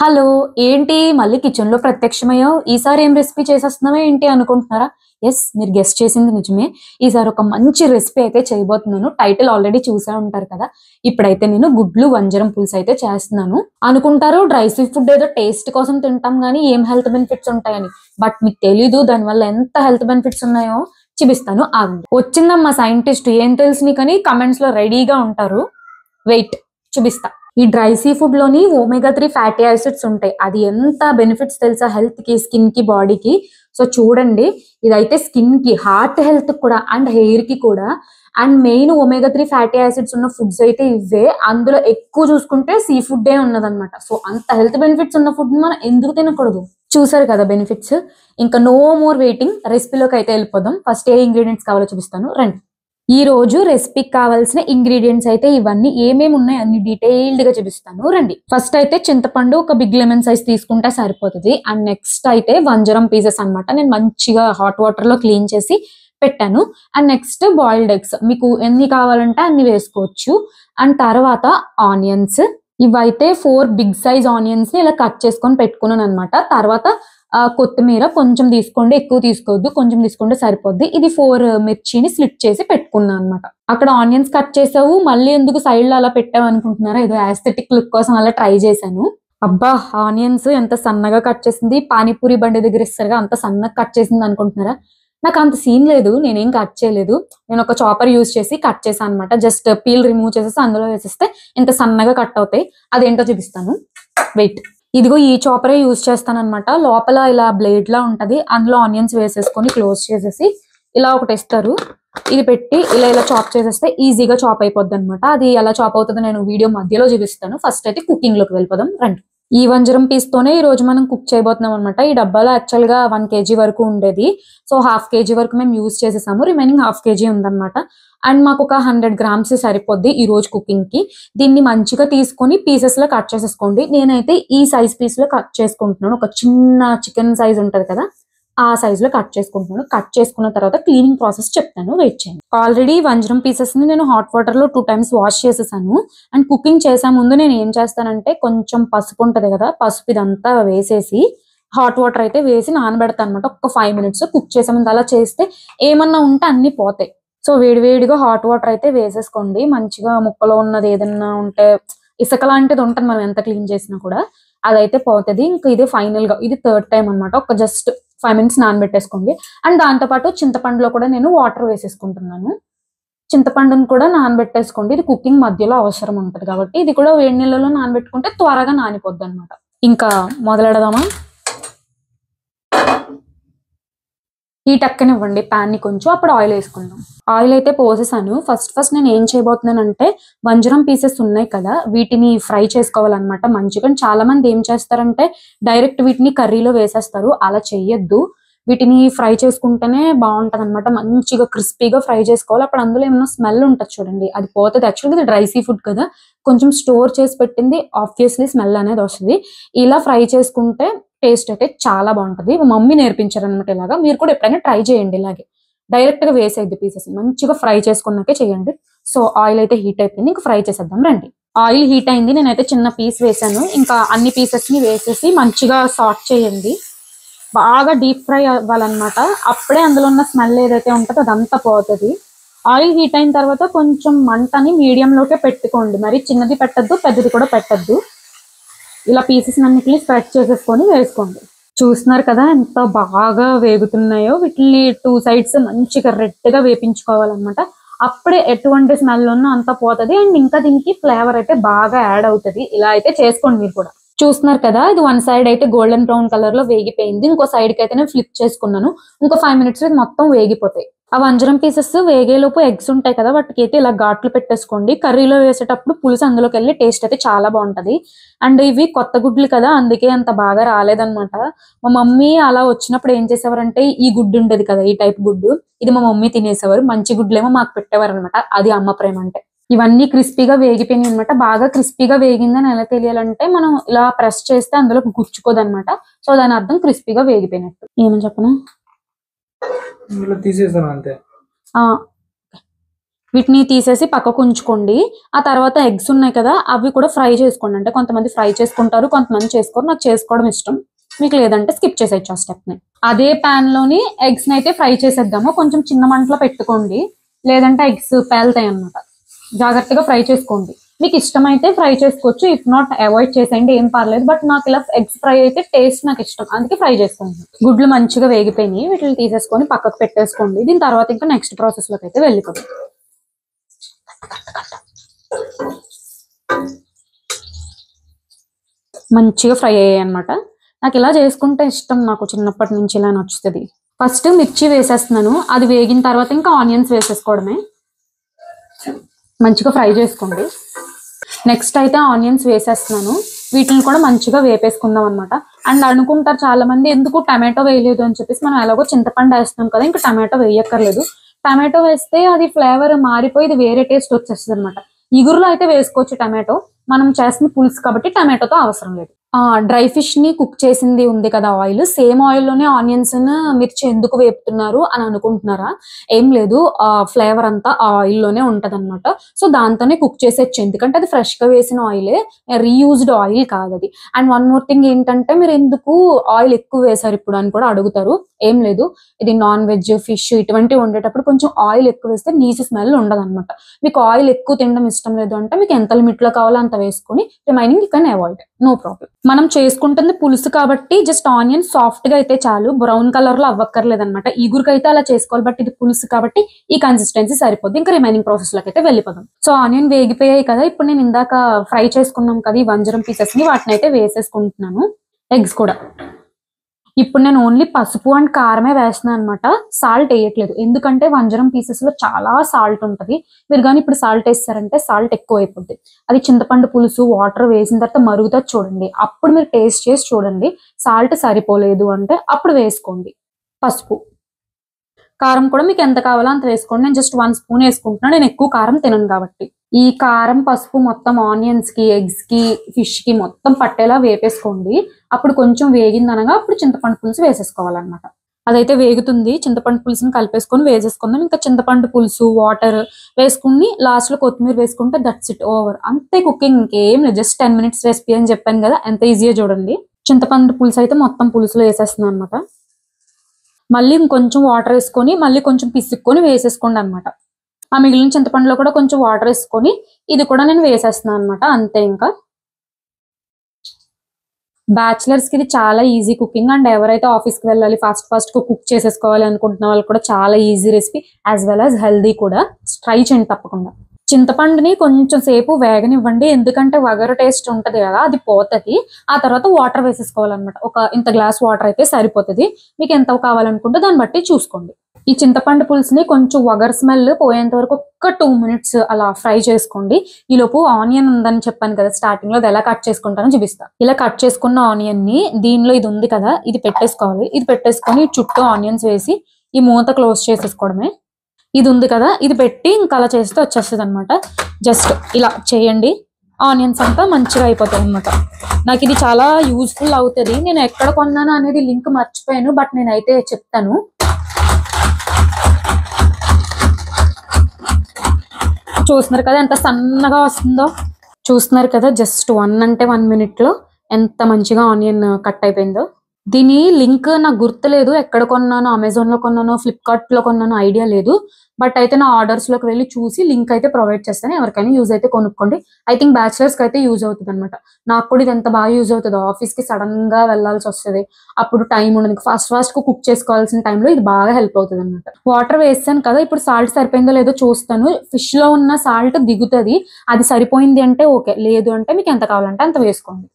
Hello! ఏంటి మళ్ళీ కిచెన్‌లో ప్రత్యక్షమయ్యావు? ఈసారి ఏం రెసిపీ చేసేస్తున్నావా ఏంటి అనుకుంటున్నారా? యెస్, మీరు గెస్ చేసింది నిజమే. ఈసారి ఒక మంచి రెసిపీ అయితే చేయబోతున్నాను. టైటిల్ ఆల్రెడీ చూసే ఉంటారు కదా! ఇప్పుడైతే నేను గుడ్లు వంజరం పులుసు అయితే చేస్తున్నాను. అనుకుంటారు డ్రై సీ ఫుడ్ ఏదో టేస్ట్ కోసం తింటాం గానీ ఏం హెల్త్ బెనిఫిట్స్ ఉంటాయని. బట్ మీకు తెలీదు దానివల్ల ఎంత హెల్త్ బెనిఫిట్స్ ఉన్నాయో చూపిస్తాను ఆగండి. వచ్చిందమ్మా సైంటిస్ట్ ఏం తెలుసు నీకని కామెంట్స్‌లో రెడీగా ఉంటారు. వెయిట్ చూపిస్తా. ఈ డ్రై సీ ఫుడ్ లోని ఒమేగా 3 ఫ్యాటీ యాసిడ్స్ ఉంటాయి. అది ఎంత బెనిఫిట్స్ తెలుసా హెల్త్ కి, స్కిన్ కి, బాడీకి. సో చూడండి, ఇదైతే స్కిన్ కి, హార్ట్ హెల్త్ కూడా అండ్ హెయిర్ కి కూడా. And main omega 3 fatty acids ఉన్న ఫుడ్స్ అయితే ఇవే. అందులో ఎక్కువ చూసుకుంటే సీ ఫుడ్ ఉన్నదన్నమాట. సో అంత హెల్త్ బెనిఫిట్స్ ఉన్న ఫుడ్ మనం ఎందుకు తినకూడదు? చూసారు కదా బెనిఫిట్స్. ఇంకా నో మోర్ వెయిటింగ్, రెసిపీలోకి అయితే వెళ్ళిపోదాం. ఫస్ట్ ఏ ఇంగ్రీడియంట్స్ కావాలో చూపిస్తాను రండి. ఈ రోజు రెసిపీకి కావాల్సిన ఇంగ్రీడియంట్స్ అయితే ఇవన్నీ ఏమేమి ఉన్నాయి అన్ని డీటెయిల్డ్ గా చూపిస్తాను రండి. ఫస్ట్ అయితే చింతపండు ఒక బిగ్ లెమన్ సైజ్ తీసుకుంటే సరిపోతుంది. అండ్ నెక్స్ట్ అయితే వంజరం పీసెస్ అన్నమాట. నేను మంచిగా హాట్ వాటర్ లో క్లీన్ చేసి పెట్టాను. అండ్ నెక్స్ట్ బాయిల్డ్ ఎగ్స్ మీకు ఎన్ని కావాలంటే అన్ని వేసుకోవచ్చు. అండ్ తర్వాత ఆనియన్స్, ఇవైతే 4 బిగ్ సైజ్ ఆనియన్స్ ని ఇలా కట్ చేసుకొని పెట్టుకున్నాను అనమాట. తర్వాత కొత్తిమీర కొంచెం తీసుకోండి, ఎక్కువ తీసుకోవద్దు, కొంచెం తీసుకుంటే సరిపోద్ది. ఇది 4 మిర్చిని స్లిట్ చేసి పెట్టుకున్నాను అనమాట. అక్కడ ఆనియన్స్ కట్ చేసావు, మళ్ళీ ఎందుకు సైడ్ లో అలా పెట్టావు అనుకుంటున్నారా? ఏదో ఆస్థెటిక్ లుక్ కోసం అలా ట్రై చేశాను. అబ్బా, ఆనియన్స్ ఎంత సన్నగా కట్ చేసింది, పానీపూరి బండి దగ్గర ఇస్తారుగా అంత సన్నగా కట్ చేసింది అనుకుంటున్నారా? నాకు అంత సీన్ లేదు, నేనేం కట్ చేయలేదు. నేను ఒక చాపర్ యూజ్ చేసి కట్ చేశాను అనమాట. జస్ట్ పీల్ రిమూవ్ చేసేసి అందులో వేసేస్తే ఇంత సన్నగా కట్ అవుతాయి. అదేంటో చూపిస్తాను, వెయిట్. ఇదిగో ఈ చాపరే యూజ్ చేస్తాను అనమాట. లోపల ఇలా బ్లేడ్ లా ఉంటది, అందులో ఆనియన్స్ వేసేసుకొని క్లోజ్ చేసేసి ఇలా ఒకటి ఇస్తారు. ఇది పెట్టి ఇలా ఇలా చాప్ చేసేస్తే ఈజీగా చాప్ అయిపోద్ది అనమాట. అది ఎలా చాప్ అవుతుందో నేను వీడియో మధ్యలో చూపిస్తాను. ఫస్ట్ అయితే కుకింగ్ లోకి వెళ్ళిపోదాం రండి. ఈ వంజరం పీస్ తోనే ఈ రోజు మనం కుక్ చేయబోతున్నాం అనమాట. ఈ డబ్బాలో యాక్చువల్ గా 1 kg వరకు ఉండేది. సో హాఫ్ kg వరకు మేము యూజ్ చేసేసాము, రిమైనింగ్ హాఫ్ kg ఉందన్నమాట. అండ్ మాకు ఒక 100 grams సరిపోద్ది ఈ రోజు కుకింగ్ కి. దీన్ని మంచిగా తీసుకొని పీసెస్ లో కట్ చేసేసుకోండి. నేనైతే ఈ సైజ్ పీస్ లో కట్ చేసుకుంటున్నాను. ఒక చిన్న చికెన్ సైజ్ ఉంటది కదా, ఆ సైజ్ లో కట్ చేసుకుంటున్నాను. కట్ చేసుకున్న తర్వాత క్లీనింగ్ ప్రాసెస్ చెప్తాను, వెయిట్ చేయండి. ఆల్రెడీ వంజరం పీసెస్ ని నేను హాట్ వాటర్ లో 2 times వాష్ చేసేసాను. అండ్ కుకింగ్ చేసే ముందు నేను ఏం చేస్తానంటే కొంచెం పసుపు ఉంటది కదా, పసుపు ఇదంతా వేసేసి హాట్ వాటర్ అయితే వేసి నానబెడతాను అనమాట. ఒక 5 minutes కుక్ చేసే ముందు అలా చేస్తే ఏమన్నా ఉంటే అన్ని పోతాయి. సో వేడివేడిగా హాట్ వాటర్ అయితే వేసేసుకోండి. మంచిగా ముక్కలో ఉన్నది ఏదన్నా ఉంటే ఇసుక లాంటిది ఉంటుంది, మనం ఎంత క్లీన్ చేసినా కూడా అదైతే పోతుంది. ఇంకా ఇది ఫైనల్ గా ఇది 3rd time అనమాట. ఒక జస్ట్ 5 minutes నానబెట్టేసుకోండి. అండ్ దాంతోపాటు చింతపండులో కూడా నేను వాటర్ వేసేసుకుంటున్నాను. చింతపండును కూడా నానబెట్టేసుకోండి. ఇది కుకింగ్ మధ్యలో అవసరం ఉంటుంది కాబట్టి ఇది కూడా వేడి నీళ్ళలో నానబెట్టుకుంటే త్వరగా నానిపోద్ది అనమాట. ఇంకా మొదలెడదామా? హీట్ ఎక్కనివ్వండి ప్యాన్ ని కొంచెం, అప్పుడు ఆయిల్ వేసుకుందాం. ఆయిల్ అయితే పోసేసాను. ఫస్ట్ నేను ఏం చేయబోతున్నానంటే వంజరం పీసెస్ ఉన్నాయి కదా, వీటిని ఫ్రై చేసుకోవాలన్నమాట మంచిగా. చాలా మంది ఏం చేస్తారంటే డైరెక్ట్ వీటిని కర్రీలో వేసేస్తారు, అలా చెయ్యొద్దు. వీటిని ఫ్రై చేసుకుంటేనే బాగుంటది అనమాట. మంచిగా క్రిస్పీగా ఫ్రై చేసుకోవాలి. అప్పుడు అందులో ఏమన్నా స్మెల్ ఉంటుంది చూడండి, అది పోతుంది. యాక్చువల్గా ఇది డ్రై సీ ఫుడ్ కదా, కొంచెం స్టోర్ చేసి పెట్టింది, ఆబ్వియస్లీ స్మెల్ అనేది వస్తుంది. ఇలా ఫ్రై చేసుకుంటే టేస్ట్ అయితే చాలా బాగుంటది. మా మమ్మీ నేర్పించారు అనమాట ఇలాగా. మీరు కూడా ఎప్పుడైనా ట్రై చేయండి ఇలాగే. డైరెక్ట్ గా వేసేద్ది పీసెస్, మంచిగా ఫ్రై చేసుకున్నాకే చేయండి. సో ఆయిల్ అయితే హీట్ అయిపోయింది, ఇంకా ఫ్రై చేసేద్దాం రండి. ఆయిల్ హీట్ అయింది, నేనైతే చిన్న పీస్ వేసాను. ఇంకా అన్ని పీసెస్ ని వేసేసి మంచిగా సాట్ చేయండి. బాగా డీప్ ఫ్రై అవ్వాలన్నమాట. అప్పుడే అందులో ఉన్న స్మెల్ ఏదైతే ఉంటుందో అదంతా పోతుంది. ఆయిల్ హీట్ అయిన తర్వాత కొంచెం మంటని మీడియంలోకే పెట్టుకోండి. మరి చిన్నది పెట్టద్దు, పెద్దది కూడా పెట్టద్దు. ఇలా పీసెస్ అన్నిటిని స్ప్రెడ్ చేసేసుకొని వేసుకోండి. చూస్తున్నారు కదా ఎంత బాగా వేగుతున్నాయో. వీటిని 2 sides మంచిగా రెడ్ గా వేపించుకోవాలన్నమాట. అప్పుడే ఎటువంటి స్మెల్ ఉన్నా అంతా పోతుంది. అండ్ ఇంకా దీనికి ఫ్లేవర్ అయితే బాగా యాడ్ అవుతుంది. ఇలా అయితే చేసుకోండి మీరు కూడా. చూస్తున్నారు కదా, ఇది 1 side అయితే గోల్డెన్ బ్రౌన్ కలర్ లో వేగిపోయింది. ఇంకో సైడ్ కి అయితే నేను ఫ్లిప్ చేసుకున్నాను. ఇంకో 5 minutes లో మొత్తం వేగిపోతాయి. ఆ వంజరం పీసెస్ వేగేలోపు ఎగ్స్ ఉంటాయి కదా, వాటికి అయితే ఇలా ఘాట్లు పెట్టేసుకోండి. కర్రీలో వేసేటప్పుడు పులుసు అందులోకి వెళ్ళి టేస్ట్ అయితే చాలా బాగుంటది. అండ్ ఇవి కొత్త గుడ్లు కదా, అందుకే అంత బాగా రాలేదన్నమాట. మా మమ్మీ అలా వచ్చినప్పుడు ఏం చేసేవారంటే ఈ గుడ్డు ఉండేది కదా, ఈ టైప్ గుడ్డు, ఇది మా మమ్మీ తినేసేవారు. మంచి గుడ్లేమో మాకు పెట్టేవారు అనమాట. అది అమ్మ ప్రేమ అంటే. ఇవన్నీ క్రిస్పీగా వేగిపోయినాయి అనమాట. బాగా క్రిస్పీగా వేగిందని ఎలా తెలియాలంటే మనం ఇలా ప్రెస్ చేస్తే అందులో గుచ్చుకోదనమాట. సో దాని అర్థం క్రిస్పీగా వేగిపోయినట్టు. ఏమని చెప్పను, తీసేసాను అంతే. వీటిని తీసేసి పక్కకు ఉంచుకోండి. ఆ తర్వాత ఎగ్స్ ఉన్నాయి కదా, అవి కూడా ఫ్రై చేసుకోండి. అంటే కొంతమంది ఫ్రై చేసుకుంటారు, కొంతమంది చేసుకోరు. నాకు చేసుకోవడం ఇష్టం, మీకు లేదంటే స్కిప్ చేసేయచ్చు ఆ స్టెప్ ని. అదే పాన్ లోని ఎగ్స్ ని అయితే ఫ్రై చేసేద్దాము. కొంచెం చిన్న మంటలో పెట్టుకోండి, లేదంటే ఎగ్స్ పేలుతాయి అన్నమాట. జాగ్రత్తగా ఫ్రై చేసుకోండి. మీకు ఇష్టమైతే ఫ్రై చేసుకోవచ్చు, ఇఫ్ నాట్ అవాయిడ్ చేసేయండి, ఏం పర్లేదు. బట్ నాకు ఇలా ఎగ్స్ ఫ్రై అయితే టేస్ట్ నాకు ఇష్టం, అందుకే ఫ్రై చేసుకుంటాను. గుడ్లు మంచిగా వేగిపోయినాయి, వీటిని తీసేసుకొని పక్కకు పెట్టేసుకోండి. దీని తర్వాత ఇంకా నెక్స్ట్ ప్రాసెస్ లోకి అయితే వెళ్ళిపోతాం. మంచిగా ఫ్రై అయ్యాయి అనమాట. నాకు ఇలా చేసుకుంటే ఇష్టం, నాకు చిన్నప్పటి నుంచి ఇలా నచ్చుతుంది. ఫస్ట్ మిర్చి వేసేస్తున్నాను, అది వేగిన తర్వాత ఇంకా ఆనియన్స్ వేసేసుకోవడమే. మంచిగా ఫ్రై చేసుకోండి. నెక్స్ట్ అయితే ఆనియన్స్ వేసేస్తున్నాను, వీటిని కూడా మంచిగా వేపేసుకుందాం అనమాట. అండ్ అనుకుంటారు చాలా మంది, ఎందుకు టమాటో వేయలేదు అని చెప్పేసి. మనం ఎలాగో చింతపండు వేస్తున్నాం కదా, ఇంకా టమాటో వేయక్కర్లేదు. టమాటో వేస్తే అది ఫ్లేవర్ మారిపోయి ఇది వేరే టేస్ట్ వచ్చేస్తుంది అనమాట. ఇగురులో అయితే వేసుకోవచ్చు టమాటో, మనం చేసిన పులుసు కాబట్టి టమాటోతో అవసరం లేదు. డ్రై ఫిష్ ని కుక్ చేసింది ఉంది కదా ఆయిల్, సేమ్ ఆయిల్ లోనే ఆనియన్స్ మిర్చి ఎందుకు వేపుతున్నారు అని అనుకుంటున్నారా? ఏం లేదు, ఫ్లేవర్ అంతా ఆ ఆయిల్ లోనే ఉంటది అనమాట. సో దాంతోనే కుక్ చేసేచ్చు, ఎందుకంటే అది ఫ్రెష్ గా వేసిన ఆయిలే, రీయూజ్డ్ ఆయిల్ కాదు అది. అండ్ వన్ మోర్ థింగ్ ఏంటంటే, మీరు ఎందుకు ఆయిల్ ఎక్కువ వేసారు ఇప్పుడు అని కూడా అడుగుతారు. ఏం లేదు, ఇది నాన్ వెజ్ ఫిష్ ఇటువంటివి వండేటప్పుడు కొంచెం ఆయిల్ ఎక్కువ వేస్తే నీసు స్మెల్ ఉండదు అనమాట. మీకు ఆయిల్ ఎక్కువ తినడం ఇష్టం లేదు అంటే మీకు ఎంత లిమిట్ లో కావాలో అంత వేసుకుని remaining you can avoid, no problem. మనం చేసుకుంటుంది పులుసు కాబట్టి జస్ట్ ఆనియన్ సాఫ్ట్ గా అయితే చాలు, బ్రౌన్ కలర్ లో అవ్వక్కర్లేదు అనమాట. ఈగురికి అయితే అలా చేసుకోవాలి, బట్ ఇది పులుసు కాబట్టి ఈ కన్సిస్టెన్సీ సరిపోద్ది. ఇంకా రిమైనింగ్ ప్రాసెస్ లోకి అయితే వెళ్ళిపోదాం. సో ఆనియన్ వేగిపోయాయి కదా, ఇప్పుడు నేను ఇందాక ఫ్రై చేసుకున్నాం కదా ఈ వంజరం పీసెస్ ని, వాటిని అయితే వేసేసుకుంటున్నాను. ఎగ్స్ కూడా ఇప్పుడు నేను ఓన్లీ పసుపు అండ్ కారమే వేస్తున్నాను అనమాట, సాల్ట్ వేయట్లేదు. ఎందుకంటే వంజరం పీసెస్ లో చాలా సాల్ట్ ఉంటుంది. మీరు కానీ ఇప్పుడు సాల్ట్ వేస్తారంటే సాల్ట్ ఎక్కువ అయిపోద్ది. అది చింతపండు పులుసు వాటర్ వేసిన తర్వాత మరుగుతా చూడండి, అప్పుడు మీరు టేస్ట్ చేసి చూడండి. సాల్ట్ సరిపోలేదు అంటే అప్పుడు వేసుకోండి. పసుపు కారం కూడా మీకు ఎంత కావాలో అంత వేసుకోండి. నేను జస్ట్ 1 స్పూన్ వేసుకుంటున్నాను, నేను ఎక్కువ కారం తినను కాబట్టి. ఈ కారం పసుపు మొత్తం ఆనియన్స్ కి ఎగ్స్ కి ఫిష్ కి మొత్తం పట్టేలా వేపేసుకోండి. అప్పుడు కొంచెం వేగిందనగా అప్పుడు చింతపండు పులుసు వేసేసుకోవాలన్నమాట. అదైతే వేగుతుంది, చింతపండు పులుసుని కలిపేసుకొని వేసేసుకుందాం. ఇంకా చింతపండు పులుసు వాటర్ వేసుకుని లాస్ట్ లో కొత్తిమీర వేసుకుంటే దట్స్ ఇట్, ఓవర్. అంతే కుకింగ్, ఇంకేం లేదు. జస్ట్ 10 minutes రెసిపీ అని చెప్పాను కదా, ఎంత ఈజీగా చూడండి. చింతపండు పులుసు అయితే మొత్తం పులుసులో వేసేస్తున్నాను అనమాట. మళ్ళీ ఇంకొంచెం వాటర్ వేసుకొని మళ్ళీ కొంచెం పిసుక్కొని వేసేసుకోండి అనమాట. ఆ మిగిలిన చింతపండులో కూడా కొంచెం వాటర్ వేసుకొని ఇది కూడా నేను వేసేస్తున్నాను అనమాట. అంతే, ఇంకా బ్యాచిలర్స్ కి ఇది చాలా ఈజీ కుకింగ్. అండ్ ఎవరైతే ఆఫీస్కి వెళ్ళాలి ఫాస్ట్ కుక్ చేసేసుకోవాలి అనుకుంటున్న వాళ్ళు కూడా చాలా easy recipe, as well as healthy కూడా. ట్రై చేయండి తప్పకుండా. చింతపండుని కొంచెం సేపు వేగనివ్వండి, ఎందుకంటే వగరు టేస్ట్ ఉంటది కదా, అది పోతుంది. ఆ తర్వాత వాటర్ వేసేసుకోవాలన్నమాట. ఒక ఇంత గ్లాస్ వాటర్ అయితే సరిపోతుంది. మీకు ఎంత కావాలనుకుంటే దాన్ని బట్టి చూసుకోండి. ఈ చింతపండు పులుసుని కొంచెం వగర్ స్మెల్ పోయేంత వరకు ఒక 2 minutes అలా ఫ్రై చేసుకోండి. ఈ లోపు ఆనియన్ ఉందని చెప్పాను కదా స్టార్టింగ్ లో, అది ఎలా కట్ చేసుకుంటానో చూపిస్తా. ఇలా కట్ చేసుకున్న ఆనియన్ ని దీనిలో ఇది ఉంది కదా ఇది పెట్టేసుకోవాలి. ఇది పెట్టేసుకొని చుట్టూ ఆనియన్స్ వేసి ఈ మూత క్లోజ్ చేసేసుకోవడమే. ఇది ఉంది కదా ఇది పెట్టి ఇంకా అలా చేస్తే వచ్చేస్తుంది అనమాట. జస్ట్ ఇలా చేయండి, ఆనియన్స్ అంతా మంచిగా అయిపోతాయి అనమాట. నాకు ఇది చాలా యూజ్ఫుల్ అవుతుంది. నేను ఎక్కడ కొన్నాను అనేది లింక్ మర్చిపోయాను, బట్ నేనైతే చెప్తాను. చూస్తున్నారు కదా ఎంత సన్నగా వస్తుందో, చూస్తున్నారు కదా జస్ట్ 1 minute లో ఎంత మంచిగా ఆనియన్ కట్ అయిపోయిందో. దీని లింక్ నాకు గుర్తులేదు, ఎక్కడ కొన్నానో, అమెజాన్ లో కొన్నానో ఫ్లిప్కార్ట్ లో కొన్నానో ఐడియా లేదు. బట్ అయితే నా ఆర్డర్స్ లోకి వెళ్ళి చూసి లింక్ అయితే ప్రొవైడ్ చేస్తాను, ఎవరికైనా యూజ్ అయితే కొనుక్కోండి. ఐ థింక్ బ్యాచిలర్స్ కి అయితే యూజ్ అవుతుంది అనమాట. నాకు కూడా ఇది ఎంత బాగా యూజ్ అవుతుందో, ఆఫీస్ కి సడన్ గా వెళ్లాల్సి వస్తుంది, అప్పుడు టైం ఉండదు, ఫాస్ట్ కుక్ చేసుకోవాల్సిన టైంలో ఇది బాగా హెల్ప్ అవుతుంది అనమాట. వాటర్ వేసాను కదా, ఇప్పుడు సాల్ట్ సరిపోయిందో లేదో చూస్తాను. ఫిష్ లో ఉన్న సాల్ట్ దిగుతుంది, అది సరిపోయింది అంటే ఓకే, లేదు అంటే మీకు ఎంత కావాలంటే అంత వేసుకోండి.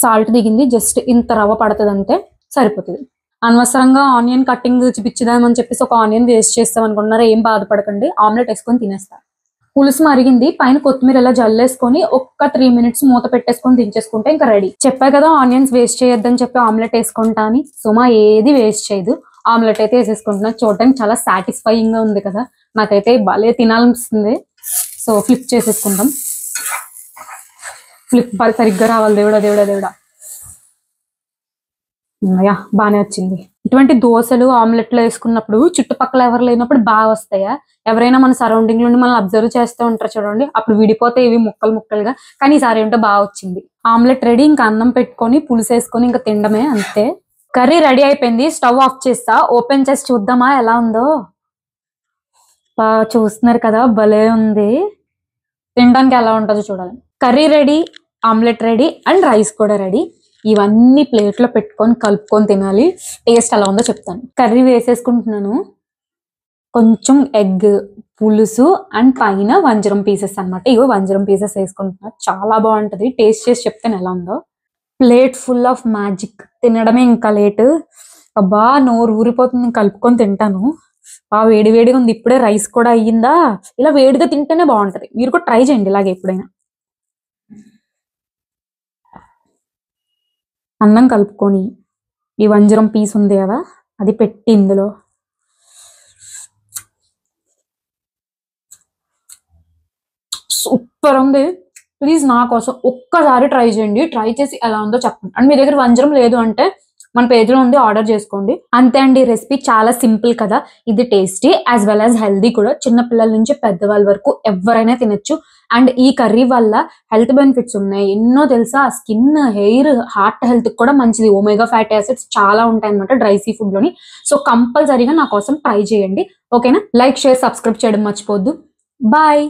సాల్ట్ దిగింది, జస్ట్ ఇంత రవ్వ పడుతుంది అంతే, సరిపోతుంది. అనవసరంగా ఆనియన్ కట్టింగ్ చూపించుదామని చెప్పేసి ఒక ఆనియన్ వేస్ట్ చేస్తాం అనుకుంటున్నారా, ఏం బాధపడకండి, ఆమ్లెట్ వేసుకొని తినేస్తా. పులుసు మరిగింది, పైన కొత్తిమీర ఎలా జల్లేసుకొని ఒక్క 3 minutes మూత పెట్టేసుకొని దించేసుకుంటే ఇంకా రెడీ. చెప్పా కదా ఆనియన్స్ వేస్ట్ చేయొద్దని చెప్పి ఆమ్లెట్ వేసుకుంటా అని, సుమా ఏది వేస్ట్ చేయదు. ఆమ్లెట్ అయితే వేసేసుకుంటున్నా, చూడడానికి చాలా సాటిస్ఫైయింగ్ గా ఉంది కదా, నాకైతే భలే తినాలనిపిస్తుంది. So flip చేసేసుకుంటాం. ఫ్లిప్ సరిగ్గా రావాలి, దేవుడా దేవుడా దేవుడా. యా బానే వచ్చింది. ఇటువంటి దోసలు ఆమ్లెట్లు వేసుకున్నప్పుడు చుట్టుపక్కల ఎవరు లేనప్పుడు బాగా వస్తాయా? ఎవరైనా మన సరౌండింగ్ నుండి మనల్ని అబ్జర్వ్ చేస్తూ ఉంటారు చూడండి, అప్పుడు విడిపోతే ఇవి ముక్కలు ముక్కలుగా. కానీ ఈసారి ఏంటో బాగా వచ్చింది. Omelette ready. ఇంకా అన్నం పెట్టుకొని పులుసేసుకొని ఇంకా తినడమే అంతే. కర్రీ రెడీ అయిపోయింది. స్టవ్ ఆఫ్ చేస్తా. ఓపెన్ చేసి చూద్దామా ఎలా ఉందో. చూస్తున్నారు కదా, భలే ఉంది. తినడానికి ఎలా ఉంటుందో చూడాలి. Curry ready, omelette ready and rice కూడా రెడీ. ఇవన్నీ ప్లేట్లో పెట్టుకొని కలుపుకొని తినాలి. టేస్ట్ ఎలా ఉందో చెప్తాను. కర్రీ వేసేసుకుంటున్నాను. కొంచెం ఎగ్ పులుసు అండ్ పైన వంజరం పీసెస్ అనమాట. ఇగో వంజరం పీసెస్ వేసుకుంటున్నా. చాలా బాగుంటది. టేస్ట్ చేసి చెప్తాను ఎలా ఉందో. Plate full of magic. తినడమే ఇంకా లేట్. అబ్బా నోరు ఊరిపోతుంది. కలుపుకొని తింటాను. వేడి వేడిగా ఉంది. ఇప్పుడే రైస్ కూడా అయ్యిందా. ఇలా వేడిగా తింటేనే బాగుంటది. మీరు కూడా ట్రై చేయండి ఇలాగే ఎప్పుడైనా. అన్నం కలుపుకొని ఈ వంజరం పీస్ ఉంది కదా, అది పెట్టి ఇందులో సూపర్ ఉంది. ప్లీజ్ నా కోసం ఒక్కసారి ట్రై చేయండి. ట్రై చేసి ఎలా ఉందో చెప్పండి. అండ్ మీ దగ్గర వంజరం లేదు అంటే మన పేజ్లో ఉంది, ఆర్డర్ చేసుకోండి. అంతే అండి. రెసిపీ చాలా సింపుల్ కదా. ఇది tasty as well as healthy కూడా. చిన్న పిల్లల నుంచి పెద్దవాళ్ళ వరకు ఎవరైనా తినొచ్చు. అండ్ ఈ కర్రీ వల్ల హెల్త్ బెనిఫిట్స్ ఉన్నాయి ఎన్నో తెలుసా. స్కిన్, హెయిర్, హార్ట్ హెల్త్ కూడా మంచిది. ఒమేగా ఫ్యాటీ యాసిడ్స్ చాలా ఉంటాయి అనమాట డ్రై సీ ఫుడ్ లోని. సో కంపల్సరీగా నా కోసం ట్రై చేయండి. ఓకేనా? లైక్, షేర్, సబ్స్క్రైబ్ చేయడం మర్చిపోద్దు. బాయ్.